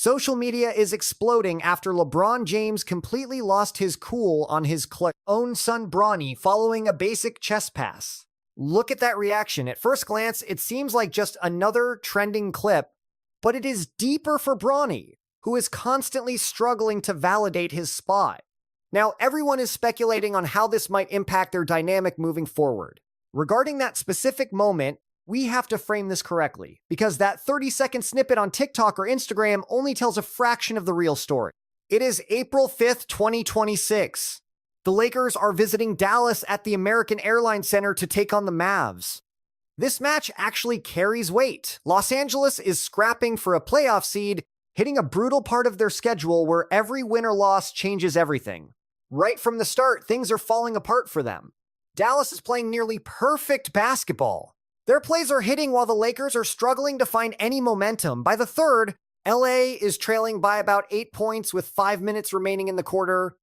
Social media is exploding after LeBron James completely lost his cool on his own son Bronny following a basic chest pass. Look at that reaction. At first glance, it seems like just another trending clip, but it is deeper for Bronny, who is constantly struggling to validate his spot. Now, everyone is speculating on how this might impact their dynamic moving forward. Regarding that specific moment, we have to frame this correctly, because that 30-second snippet on TikTok or Instagram only tells a fraction of the real story. It is April 5th, 2026. The Lakers are visiting Dallas at the American Airlines Center to take on the Mavs. This match actually carries weight. Los Angeles is scrapping for a playoff seed, hitting a brutal part of their schedule where every win or loss changes everything. Right from the start, things are falling apart for them. Dallas is playing nearly perfect basketball. Their plays are hitting while the Lakers are struggling to find any momentum. By the third, LA is trailing by about 8 points with 5 minutes remaining in the quarter.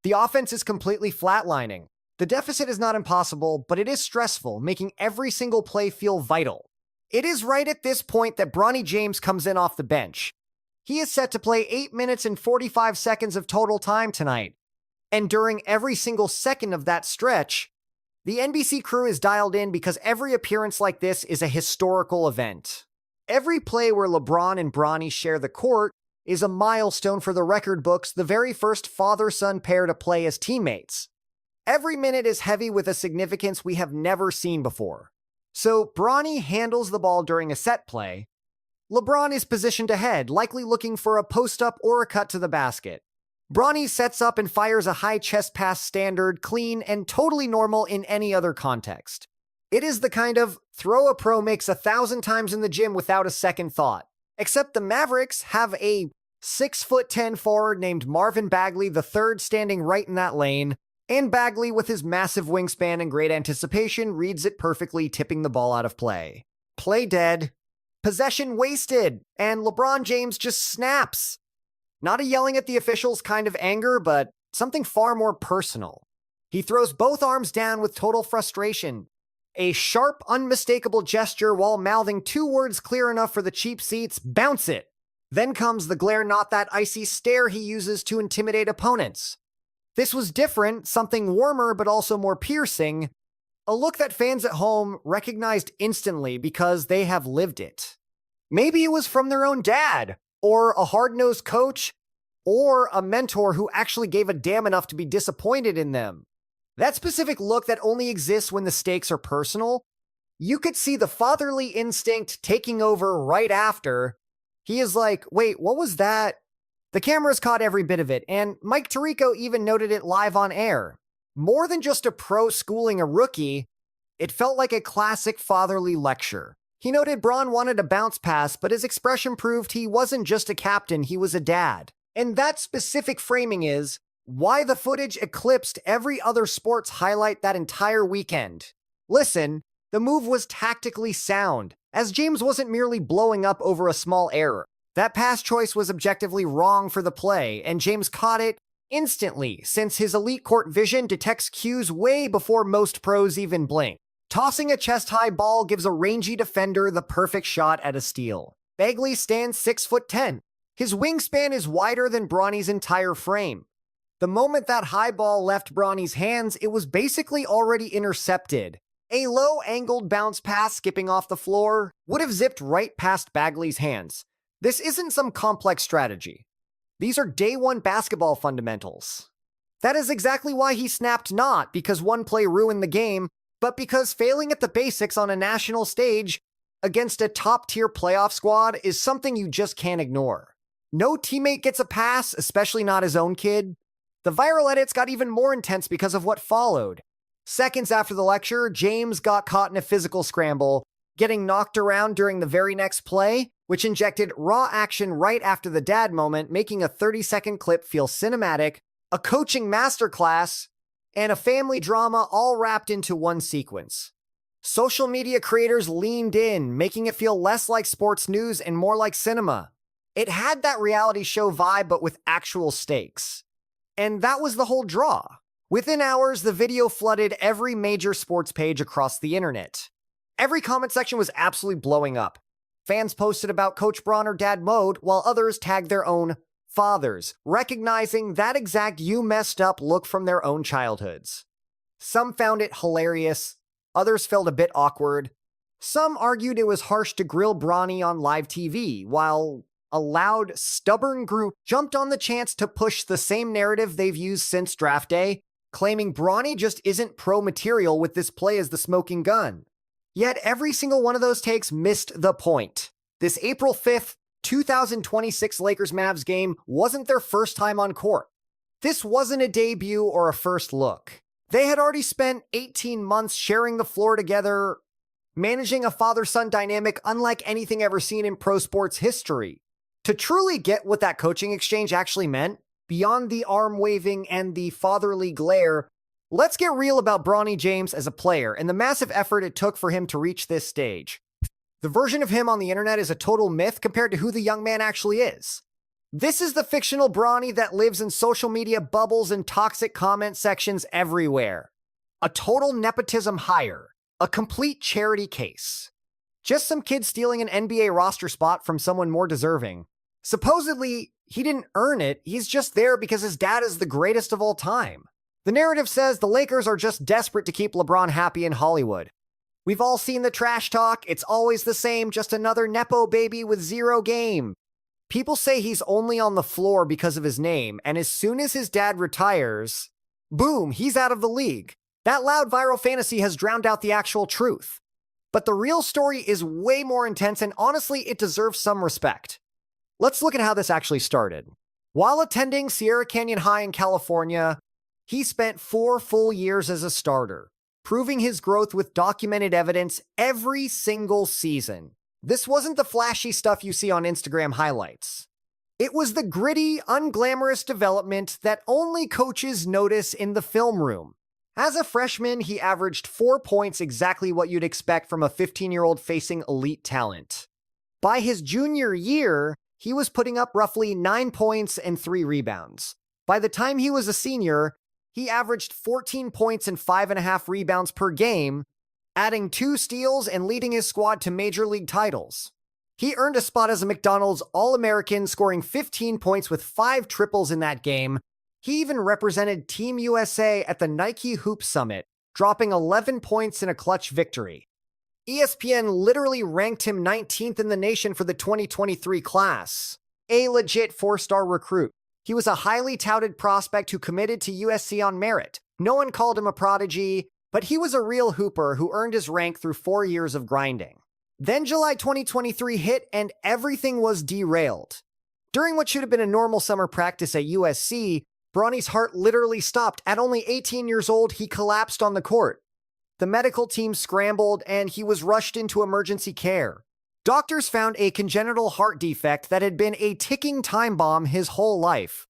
The offense is completely flatlining. The deficit is not impossible, but it is stressful, making every single play feel vital. It is right at this point that Bronny James comes in off the bench. He is set to play 8 minutes and 45 seconds of total time tonight. And during every single second of that stretch, the NBC crew is dialed in because every appearance like this is a historical event. Every play where LeBron and Bronny share the court is a milestone for the record books, the very first father-son pair to play as teammates. Every minute is heavy with a significance we have never seen before. So Bronny handles the ball during a set play. LeBron is positioned ahead, likely looking for a post-up or a cut to the basket. Bronny sets up and fires a high chest pass standard, clean, and totally normal in any other context. It is the kind of throw a pro makes 1,000 times in the gym without a second thought. Except the Mavericks have a 6'10" forward named Marvin Bagley III standing right in that lane, and Bagley, with his massive wingspan and great anticipation, reads it perfectly, tipping the ball out of play. Play dead. Possession wasted, and LeBron James just snaps. Not a yelling at the officials kind of anger, but something far more personal. He throws both arms down with total frustration. A sharp, unmistakable gesture while mouthing 2 words clear enough for the cheap seats, bounce it. Then comes the glare, not that icy stare he uses to intimidate opponents. This was different, something warmer but also more piercing. A look that fans at home recognized instantly because they have lived it. Maybe it was from their own dad, or a hard-nosed coach, or a mentor who actually gave a damn enough to be disappointed in them. That specific look that only exists when the stakes are personal, you could see the fatherly instinct taking over right after. He is like, wait, what was that? The cameras caught every bit of it, and Mike Tirico even noted it live on air. More than just a pro schooling a rookie, it felt like a classic fatherly lecture. He noted Bron wanted a bounce pass, but his expression proved he wasn't just a captain, he was a dad. And that specific framing is why the footage eclipsed every other sports highlight that entire weekend. Listen, the move was tactically sound, as James wasn't merely blowing up over a small error. That pass choice was objectively wrong for the play, and James caught it instantly, since his elite court vision detects cues way before most pros even blink. Tossing a chest-high ball gives a rangy defender the perfect shot at a steal. Bagley stands 6'10". His wingspan is wider than Bronny's entire frame. The moment that high ball left Bronny's hands, it was basically already intercepted. A low-angled bounce pass skipping off the floor would have zipped right past Bagley's hands. This isn't some complex strategy. These are day one basketball fundamentals. That is exactly why he snapped, not because one play ruined the game, but because failing at the basics on a national stage against a top-tier playoff squad is something you just can't ignore. No teammate gets a pass, especially not his own kid. The viral edits got even more intense because of what followed. Seconds after the lecture, James got caught in a physical scramble, getting knocked around during the very next play, which injected raw action right after the dad moment, making a 30-second clip feel cinematic, a coaching masterclass, and a family drama all wrapped into one sequence. Social media creators leaned in, making it feel less like sports news and more like cinema. It had that reality show vibe, but with actual stakes. And that was the whole draw. Within hours, the video flooded every major sports page across the internet. Every comment section was absolutely blowing up. Fans posted about Coach Bron or Dad Mode, while others tagged their own fathers, recognizing that exact "you messed up" look from their own childhoods. Some found it hilarious, others felt a bit awkward. Some argued it was harsh to grill Bronny on live TV, while a loud, stubborn group jumped on the chance to push the same narrative they've used since draft day, claiming Bronny just isn't pro material with this play as the smoking gun. Yet every single one of those takes missed the point. This April 5th, 2026 Lakers-Mavs game wasn't their first time on court. This wasn't a debut or a first look. They had already spent 18 months sharing the floor together, managing a father-son dynamic unlike anything ever seen in pro sports history. To truly get what that coaching exchange actually meant, beyond the arm-waving and the fatherly glare, let's get real about Bronny James as a player and the massive effort it took for him to reach this stage. The version of him on the internet is a total myth compared to who the young man actually is. This is the fictional Bronny that lives in social media bubbles and toxic comment sections everywhere. A total nepotism hire. A complete charity case. Just some kid stealing an NBA roster spot from someone more deserving. Supposedly, he didn't earn it, he's just there because his dad is the greatest of all time. The narrative says the Lakers are just desperate to keep LeBron happy in Hollywood. We've all seen the trash talk, it's always the same, just another nepo baby with zero game. People say he's only on the floor because of his name, and as soon as his dad retires, boom, he's out of the league. That loud viral fantasy has drowned out the actual truth. But the real story is way more intense, and honestly, it deserves some respect. Let's look at how this actually started. While attending Sierra Canyon High in California, he spent 4 full years as a starter, proving his growth with documented evidence every single season. This wasn't the flashy stuff you see on Instagram highlights. It was the gritty, unglamorous development that only coaches notice in the film room. As a freshman, he averaged 4 points, exactly what you'd expect from a 15-year-old facing elite talent. By his junior year, he was putting up roughly 9 points and 3 rebounds. By the time he was a senior, he averaged 14 points and 5.5 rebounds per game, adding 2 steals and leading his squad to major league titles. He earned a spot as a McDonald's All-American, scoring 15 points with 5 triples in that game. He even represented Team USA at the Nike Hoop Summit, dropping 11 points in a clutch victory. ESPN literally ranked him 19th in the nation for the 2023 class. A legit 4-star recruit. He was a highly touted prospect who committed to USC on merit. No one called him a prodigy, but he was a real hooper who earned his rank through 4 years of grinding. Then July 2023 hit and everything was derailed. During what should have been a normal summer practice at USC, Bronny's heart literally stopped. At only 18 years old, he collapsed on the court. The medical team scrambled and he was rushed into emergency care. Doctors found a congenital heart defect that had been a ticking time bomb his whole life.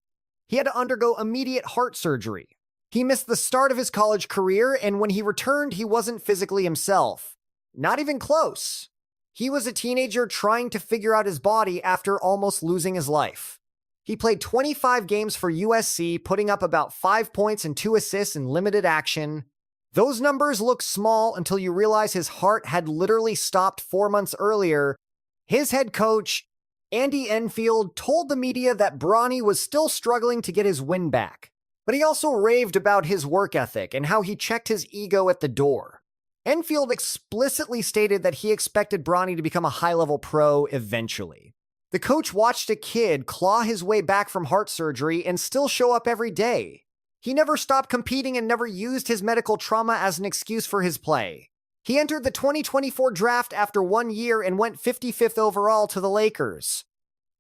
He had to undergo immediate heart surgery. He missed the start of his college career, and when he returned, he wasn't physically himself. Not even close. He was a teenager trying to figure out his body after almost losing his life. He played 25 games for USC, putting up about 5 points and 2 assists in limited action. Those numbers look small until you realize his heart had literally stopped 4 months earlier. His head coach, Andy Enfield, told the media that Bronny was still struggling to get his win back. But he also raved about his work ethic and how he checked his ego at the door. Enfield explicitly stated that he expected Bronny to become a high-level pro eventually. The coach watched a kid claw his way back from heart surgery and still show up every day. He never stopped competing and never used his medical trauma as an excuse for his play. He entered the 2024 draft after 1 year and went 55th overall to the Lakers.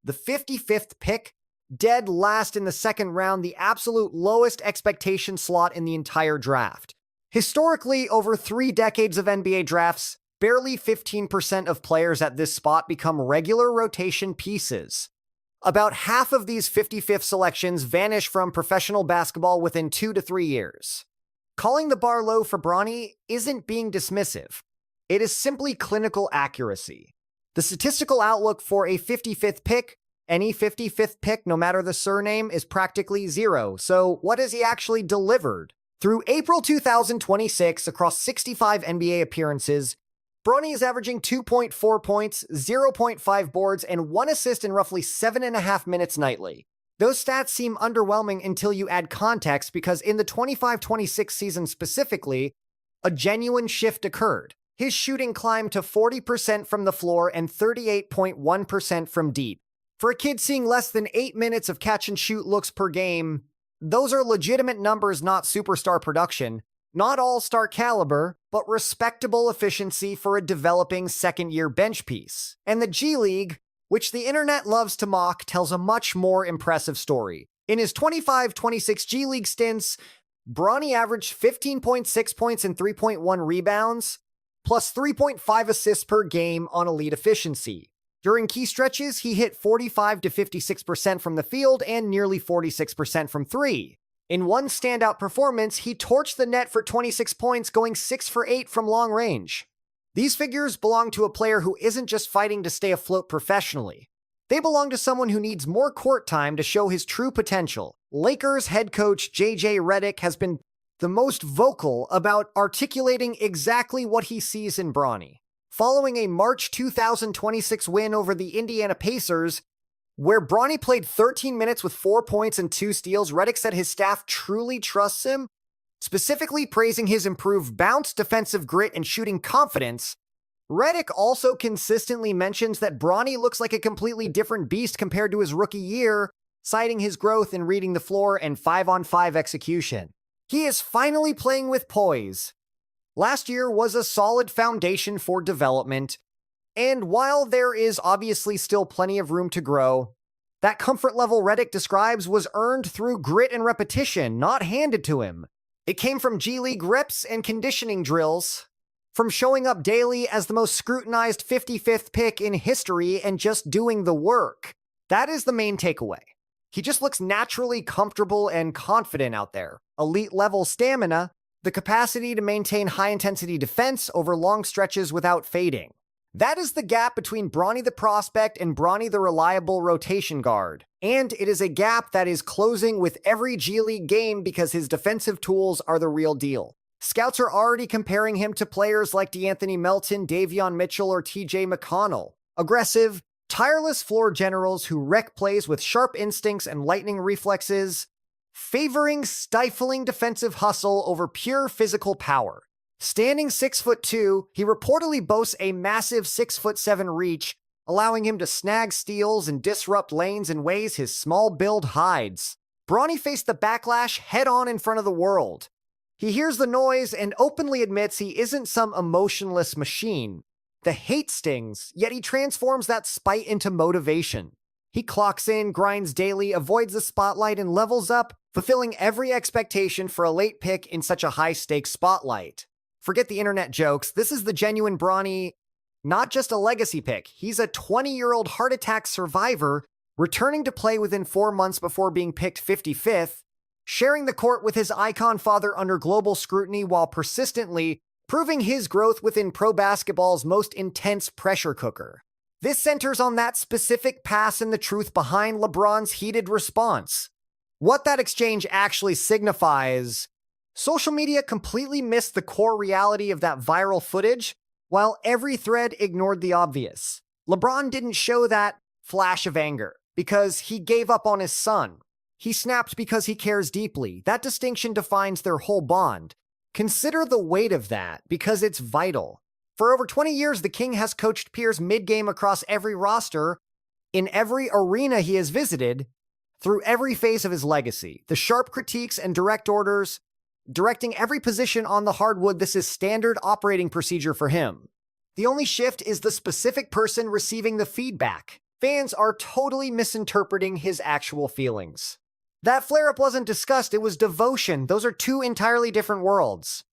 The 55th pick, dead last in the second round, the absolute lowest expectation slot in the entire draft. Historically, over 3 decades of NBA drafts, barely 15% of players at this spot become regular rotation pieces. About half of these 55th selections vanish from professional basketball within 2 to 3 years. Calling the bar low for Bronny isn't being dismissive. It is simply clinical accuracy. The statistical outlook for a 55th pick, any 55th pick, no matter the surname, is practically 0. So what has he actually delivered? Through April 2026, across 65 NBA appearances, Bronny is averaging 2.4 points, 0.5 boards, and 1 assist in roughly 7.5 minutes nightly. Those stats seem underwhelming until you add context because in the 25-26 season specifically, a genuine shift occurred. His shooting climbed to 40% from the floor and 38.1% from deep. For a kid seeing less than 8 minutes of catch-and-shoot looks per game, those are legitimate numbers, not superstar production. Not all-star caliber, but respectable efficiency for a developing second-year bench piece. And the G League, which the internet loves to mock, tells a much more impressive story. In his 25-26 G League stints, Bronny averaged 15.6 points and 3.1 rebounds, plus 3.5 assists per game on elite efficiency. During key stretches, he hit 45 to 56% from the field and nearly 46% from three. In one standout performance, he torched the net for 26 points, going 6 for 8 from long range. These figures belong to a player who isn't just fighting to stay afloat professionally. They belong to someone who needs more court time to show his true potential. Lakers head coach J.J. Redick has been the most vocal about articulating exactly what he sees in Bronny. Following a March 2026 win over the Indiana Pacers, where Bronny played 13 minutes with 4 points and 2 steals, Redick said his staff truly trusts him, specifically praising his improved bounce, defensive grit, and shooting confidence. Redick also consistently mentions that Bronny looks like a completely different beast compared to his rookie year, citing his growth in reading the floor and 5-on-5 execution. He is finally playing with poise. Last year was a solid foundation for development, and while there is obviously still plenty of room to grow, that comfort level Redick describes was earned through grit and repetition, not handed to him. It came from G League reps and conditioning drills, from showing up daily as the most scrutinized 55th pick in history and just doing the work. That is the main takeaway. He just looks naturally comfortable and confident out there. Elite level stamina, the capacity to maintain high-intensity defense over long stretches without fading. That is the gap between Bronny the prospect and Bronny the reliable rotation guard. And it is a gap that is closing with every G League game because his defensive tools are the real deal. Scouts are already comparing him to players like DeAnthony Melton, Davion Mitchell, or TJ McConnell. Aggressive, tireless floor generals who wreck plays with sharp instincts and lightning reflexes, favoring stifling defensive hustle over pure physical power. Standing 6'2", he reportedly boasts a massive 6'7" reach, allowing him to snag steals and disrupt lanes in ways his small build hides. Bronny faced the backlash head-on in front of the world. He hears the noise and openly admits he isn't some emotionless machine. The hate stings, yet he transforms that spite into motivation. He clocks in, grinds daily, avoids the spotlight, and levels up, fulfilling every expectation for a late pick in such a high-stakes spotlight. Forget the internet jokes, this is the genuine Bronny, not just a legacy pick. He's a 20-year-old heart attack survivor, returning to play within 4 months before being picked 55th, sharing the court with his icon father under global scrutiny while persistently proving his growth within pro basketball's most intense pressure cooker. This centers on that specific pass and the truth behind LeBron's heated response. What that exchange actually signifies. Social media completely missed the core reality of that viral footage, while every thread ignored the obvious. LeBron didn't show that flash of anger because he gave up on his son. He snapped because he cares deeply. That distinction defines their whole bond. Consider the weight of that, because it's vital. For over 20 years, the King has coached peers mid-game across every roster, in every arena he has visited, through every phase of his legacy. The sharp critiques and direct orders, directing every position on the hardwood, this is standard operating procedure for him. The only shift is the specific person receiving the feedback. Fans are totally misinterpreting his actual feelings. That flare-up wasn't disgust, it was devotion. Those are two entirely different worlds.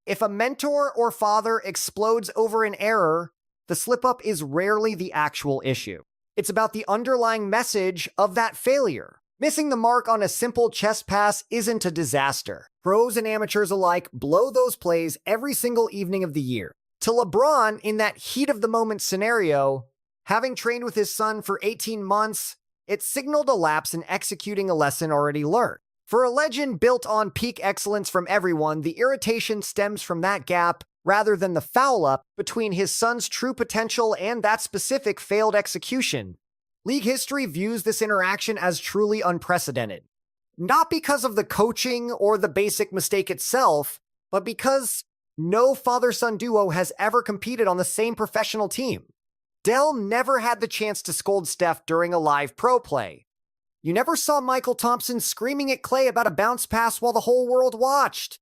If a mentor or father explodes over an error, the slip-up is rarely the actual issue. It's about the underlying message of that failure. Missing the mark on a simple chest pass isn't a disaster. Pros and amateurs alike blow those plays every single evening of the year. To LeBron, in that heat-of-the-moment scenario, having trained with his son for 18 months, it signaled a lapse in executing a lesson already learned. For a legend built on peak excellence from everyone, the irritation stems from that gap rather than the foul-up between his son's true potential and that specific failed execution. League history views this interaction as truly unprecedented. Not because of the coaching or the basic mistake itself, but because no father-son duo has ever competed on the same professional team. Dell never had the chance to scold Steph during a live pro play. You never saw Michael Thompson screaming at Klay about a bounce pass while the whole world watched.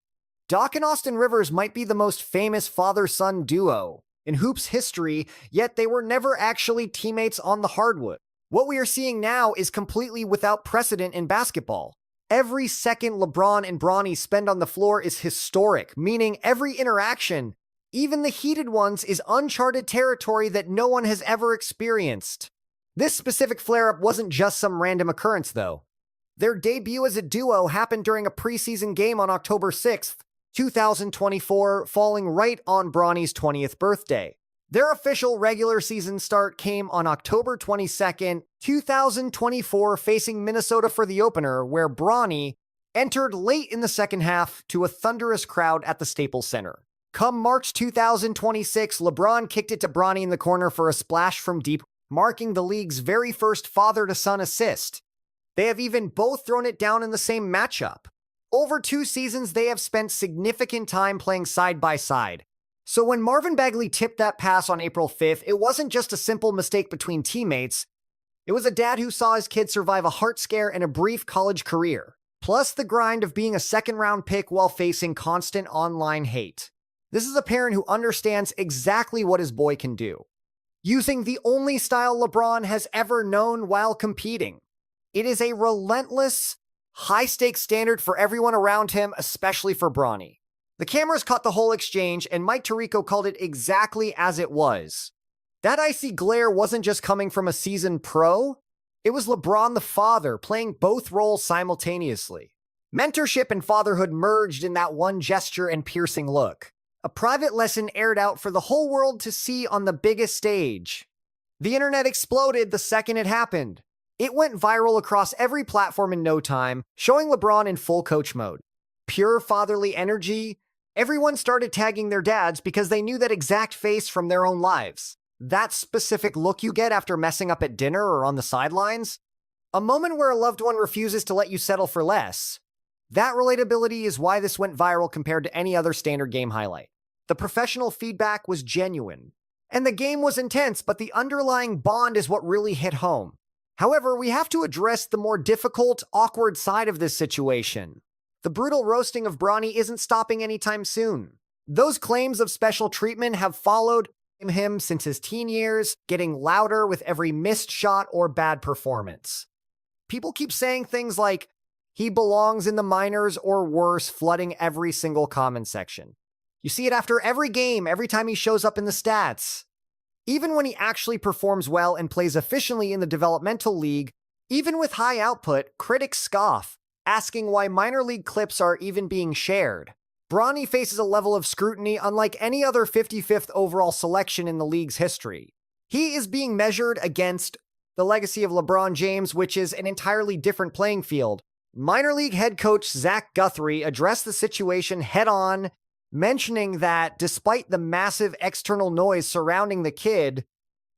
Doc and Austin Rivers might be the most famous father-son duo in hoops history, yet they were never actually teammates on the hardwood. What we are seeing now is completely without precedent in basketball. Every second LeBron and Bronny spend on the floor is historic, meaning every interaction, even the heated ones, is uncharted territory that no one has ever experienced. This specific flare-up wasn't just some random occurrence, though. Their debut as a duo happened during a preseason game on October 6th, 2024, falling right on Bronny's 20th birthday. Their official regular season start came on October 22nd, 2024, facing Minnesota for the opener, where Bronny entered late in the second half to a thunderous crowd at the Staples Center. Come March 2026, LeBron kicked it to Bronny in the corner for a splash from deep, marking the league's very first father-to-son assist. They have even both thrown it down in the same matchup. Over 2 seasons, they have spent significant time playing side by side. So when Marvin Bagley tipped that pass on April 5th, it wasn't just a simple mistake between teammates. It was a dad who saw his kid survive a heart scare and a brief college career, plus the grind of being a second-round pick while facing constant online hate. This is a parent who understands exactly what his boy can do, using the only style LeBron has ever known while competing. It is a relentless, high-stakes standard for everyone around him, especially for Bronny. The cameras caught the whole exchange, and Mike Tirico called it exactly as it was. That icy glare wasn't just coming from a seasoned pro. It was LeBron the father playing both roles simultaneously. Mentorship and fatherhood merged in that one gesture and piercing look. A private lesson aired out for the whole world to see on the biggest stage. The internet exploded the second it happened. It went viral across every platform in no time, showing LeBron in full coach mode. Pure fatherly energy. Everyone started tagging their dads because they knew that exact face from their own lives. That specific look you get after messing up at dinner or on the sidelines. A moment where a loved one refuses to let you settle for less. That relatability is why this went viral compared to any other standard game highlight. The professional feedback was genuine. And the game was intense, but the underlying bond is what really hit home. However, we have to address the more difficult, awkward side of this situation. The brutal roasting of Bronny isn't stopping anytime soon. Those claims of special treatment have followed him since his teen years, getting louder with every missed shot or bad performance. People keep saying things like, he belongs in the minors or worse, flooding every single comment section. You see it after every game, every time he shows up in the stats. Even when he actually performs well and plays efficiently in the developmental league, even with high output, critics scoff, asking why minor league clips are even being shared. Bronny faces a level of scrutiny unlike any other 55th overall selection in the league's history. He is being measured against the legacy of LeBron James, which is an entirely different playing field. Minor league head coach Zach Guthrie addressed the situation head-on, mentioning that despite the massive external noise surrounding the kid,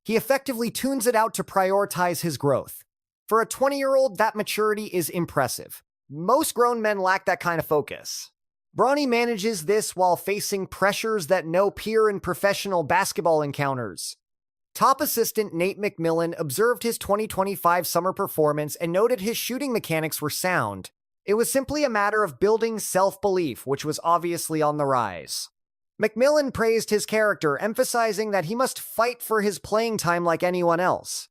he effectively tunes it out to prioritize his growth. For a 20-year-old, that maturity is impressive. Most grown men lack that kind of focus. Bronny manages this while facing pressures that no peer in professional basketball encounters. Top assistant Nate McMillan observed his 2025 summer performance and noted his shooting mechanics were sound. It was simply a matter of building self-belief, which was obviously on the rise. McMillan praised his character, emphasizing that he must fight for his playing time like anyone else.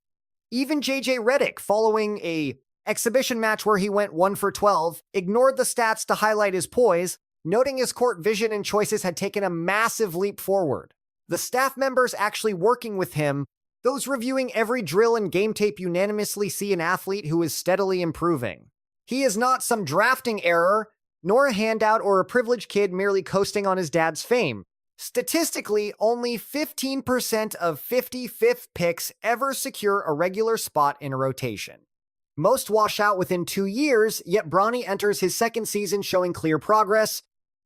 Even JJ Redick, following a exhibition match where he went 1 for 12, ignored the stats to highlight his poise, noting his court vision and choices had taken a massive leap forward. The staff members actually working with him, those reviewing every drill and game tape, unanimously see an athlete who is steadily improving. He is not some drafting error, nor a handout or a privileged kid merely coasting on his dad's fame. Statistically, only 15% of 55th picks ever secure a regular spot in a rotation. Most wash out within 2 years, yet Bronny enters his second season showing clear progress.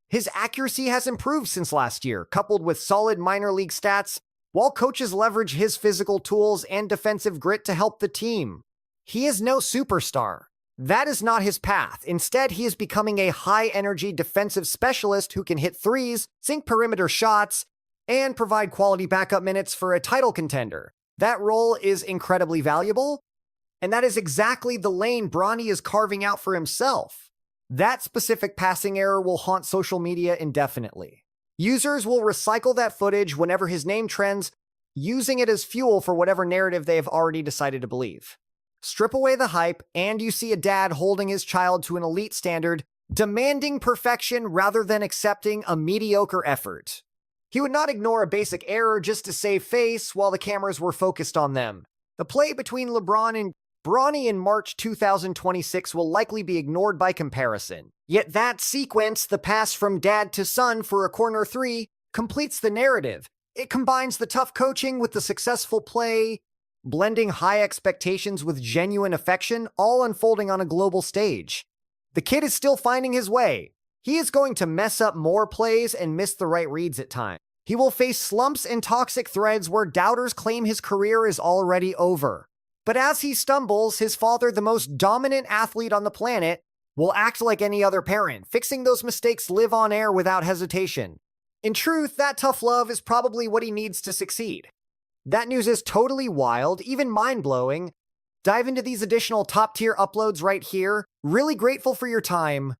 His accuracy has improved since last year, coupled with solid minor league stats, while coaches leverage his physical tools and defensive grit to help the team. He is no superstar. That is not his path. Instead, he is becoming a high-energy defensive specialist who can hit threes, sink perimeter shots, and provide quality backup minutes for a title contender. That role is incredibly valuable, and that is exactly the lane Bronny is carving out for himself. That specific passing error will haunt social media indefinitely. Users will recycle that footage whenever his name trends, using it as fuel for whatever narrative they have already decided to believe. Strip away the hype, and you see a dad holding his child to an elite standard, demanding perfection rather than accepting a mediocre effort. He would not ignore a basic error just to save face while the cameras were focused on them. The play between LeBron and Bronny in March 2026 will likely be ignored by comparison. Yet that sequence, the pass from dad to son for a corner three, completes the narrative. It combines the tough coaching with the successful play, blending high expectations with genuine affection, all unfolding on a global stage. The kid is still finding his way. He is going to mess up more plays and miss the right reads at times. He will face slumps and toxic threads where doubters claim his career is already over. But as he stumbles, his father, the most dominant athlete on the planet, will act like any other parent, fixing those mistakes live on air without hesitation. In truth, that tough love is probably what he needs to succeed. That news is totally wild, even mind-blowing. Dive into these additional top-tier uploads right here. Really grateful for your time.